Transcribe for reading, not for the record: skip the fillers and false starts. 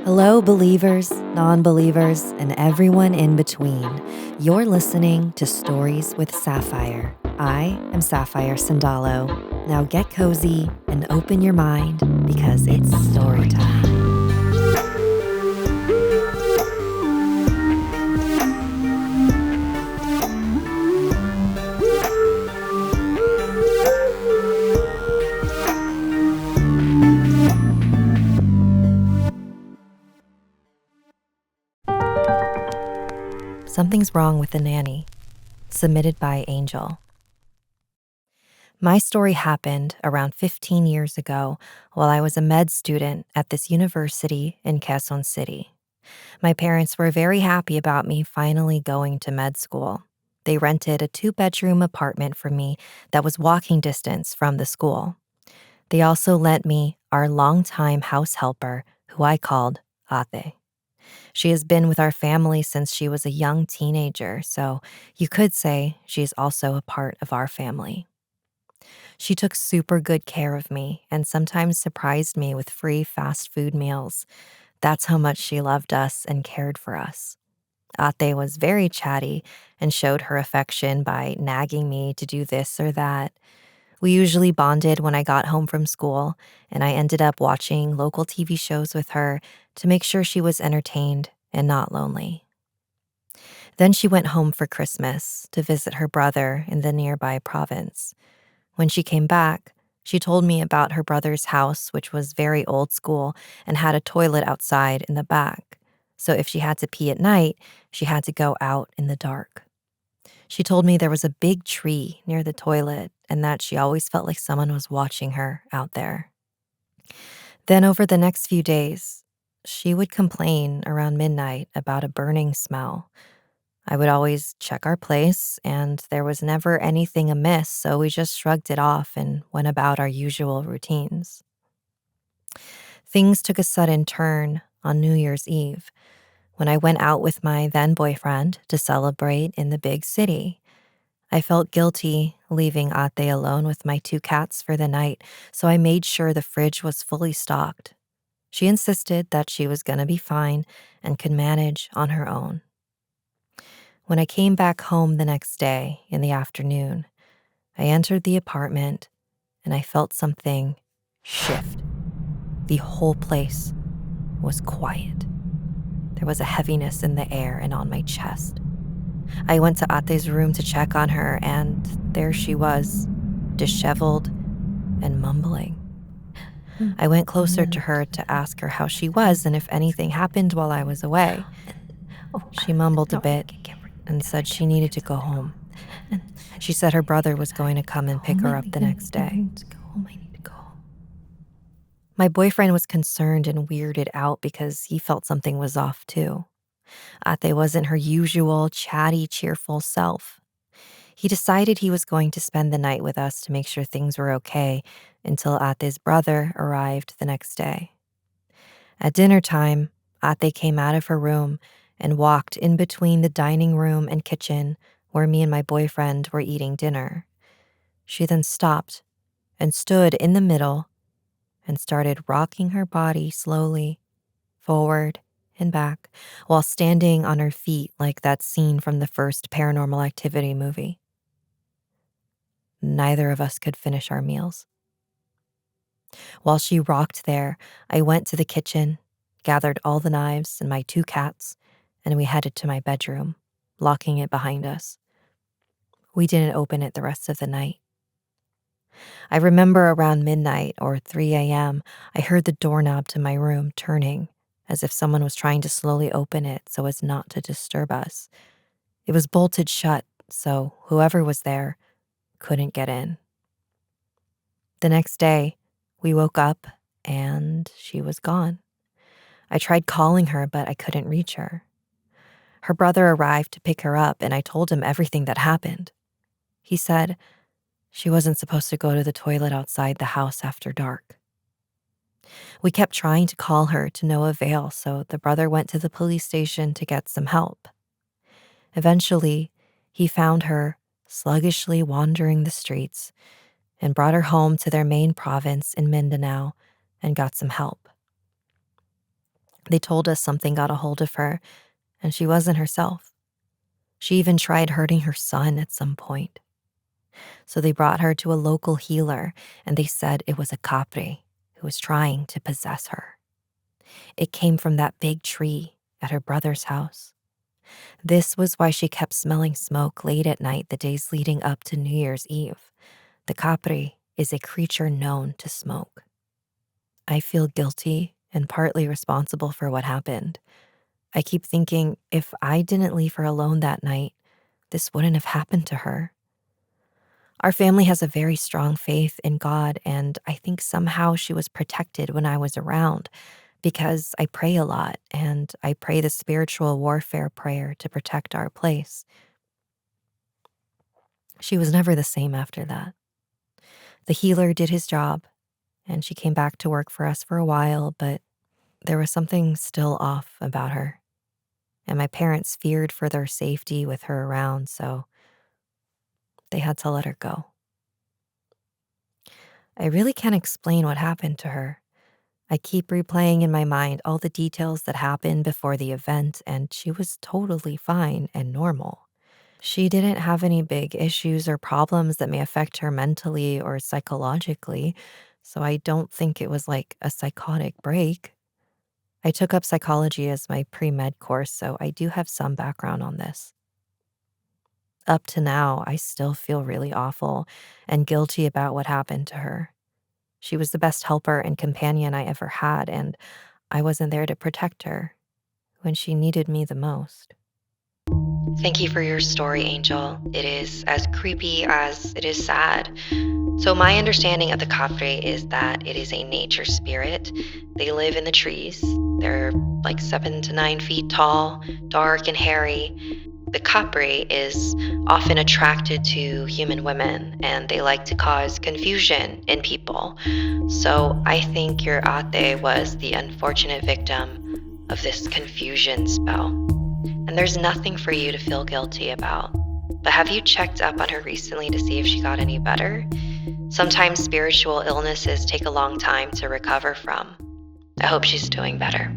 Hello, believers, non believers, and everyone in between. You're listening to Stories with Sapphire. I am Sapphire Sandalo. Now get cozy and open your mind because it's story time. Something's Wrong with the Nanny, submitted by Angel. My story happened around 15 years ago while I was a med student at this university in Quezon City. My parents were very happy about me finally going to med school. They rented a 2-bedroom apartment for me that was walking distance from the school. They also lent me our longtime house helper, who I called Ate. She has been with our family since she was a young teenager, so you could say she's also a part of our family. She took super good care of me and sometimes surprised me with free fast food meals. That's how much she loved us and cared for us. Ate was very chatty and showed her affection by nagging me to do this or that. We usually bonded when I got home from school, and I ended up watching local TV shows with her to make sure she was entertained and not lonely. Then she went home for Christmas to visit her brother in the nearby province. When she came back, she told me about her brother's house, which was very old school and had a toilet outside in the back. So if she had to pee at night, she had to go out in the dark. She told me there was a big tree near the toilet and that she always felt like someone was watching her out there. Then over the next few days, she would complain around midnight about a burning smell. I would always check our place, and there was never anything amiss, so we just shrugged it off and went about our usual routines. Things took a sudden turn on New Year's Eve when I went out with my then boyfriend to celebrate in the big city. I felt guilty leaving Ate alone with my 2 cats for the night, so I made sure the fridge was fully stocked. She insisted that she was going to be fine and could manage on her own. When I came back home the next day in the afternoon, I entered the apartment and I felt something shift. The whole place was quiet. There was a heaviness in the air and on my chest. I went to Ate's room to check on her, and there she was, disheveled and mumbling. I went closer to her to ask her how she was and if anything happened while I was away. She mumbled a bit and said she needed to go home. She said her brother was going to come and pick her up the next day. My boyfriend was concerned and weirded out because he felt something was off too. Ate wasn't her usual chatty, cheerful self. He decided he was going to spend the night with us to make sure things were okay until Ate's brother arrived the next day. At dinner time, Ate came out of her room and walked in between the dining room and kitchen where me and my boyfriend were eating dinner. She then stopped and stood in the middle and started rocking her body slowly, forward and back, while standing on her feet like that scene from the first Paranormal Activity movie. Neither of us could finish our meals. While she rocked there, I went to the kitchen, gathered all the knives and my 2 cats, and we headed to my bedroom, locking it behind us. We didn't open it the rest of the night. I remember around midnight or 3 a.m., I heard the doorknob to my room turning, as if someone was trying to slowly open it so as not to disturb us. It was bolted shut, so whoever was there couldn't get in. The next day, we woke up and she was gone. I tried calling her, but I couldn't reach her. Her brother arrived to pick her up, and I told him everything that happened. He said she wasn't supposed to go to the toilet outside the house after dark. We kept trying to call her to no avail, so the brother went to the police station to get some help. Eventually, he found her sluggishly wandering the streets and brought her home to their main province in Mindanao and got some help. They told us something got a hold of her, and she wasn't herself. She even tried hurting her son at some point. So they brought her to a local healer, and they said it was a capre who was trying to possess her. It came from that big tree at her brother's house. This was why she kept smelling smoke late at night the days leading up to New Year's Eve. The capre is a creature known to smoke. I feel guilty and partly responsible for what happened. I keep thinking if I didn't leave her alone that night, this wouldn't have happened to her. Our family has a very strong faith in God, and I think somehow she was protected when I was around because I pray a lot and I pray the spiritual warfare prayer to protect our place. She was never the same after that. The healer did his job, and she came back to work for us for a while, but there was something still off about her. And my parents feared for their safety with her around, so they had to let her go. I really can't explain what happened to her. I keep replaying in my mind all the details that happened before the event, and she was totally fine and normal. She didn't have any big issues or problems that may affect her mentally or psychologically, so I don't think it was like a psychotic break. I took up psychology as my pre-med course, so I do have some background on this. Up to now, I still feel really awful and guilty about what happened to her. She was the best helper and companion I ever had, and I wasn't there to protect her when she needed me the most. Thank you for your story, Angel. It is as creepy as it is sad. So my understanding of the capre is that it is a nature spirit. They live in the trees. They're like 7 to 9 feet tall, dark and hairy. The capre is often attracted to human women, and they like to cause confusion in people. So I think your ate was the unfortunate victim of this confusion spell. And there's nothing for you to feel guilty about. But have you checked up on her recently to see if she got any better? Sometimes spiritual illnesses take a long time to recover from. I hope she's doing better.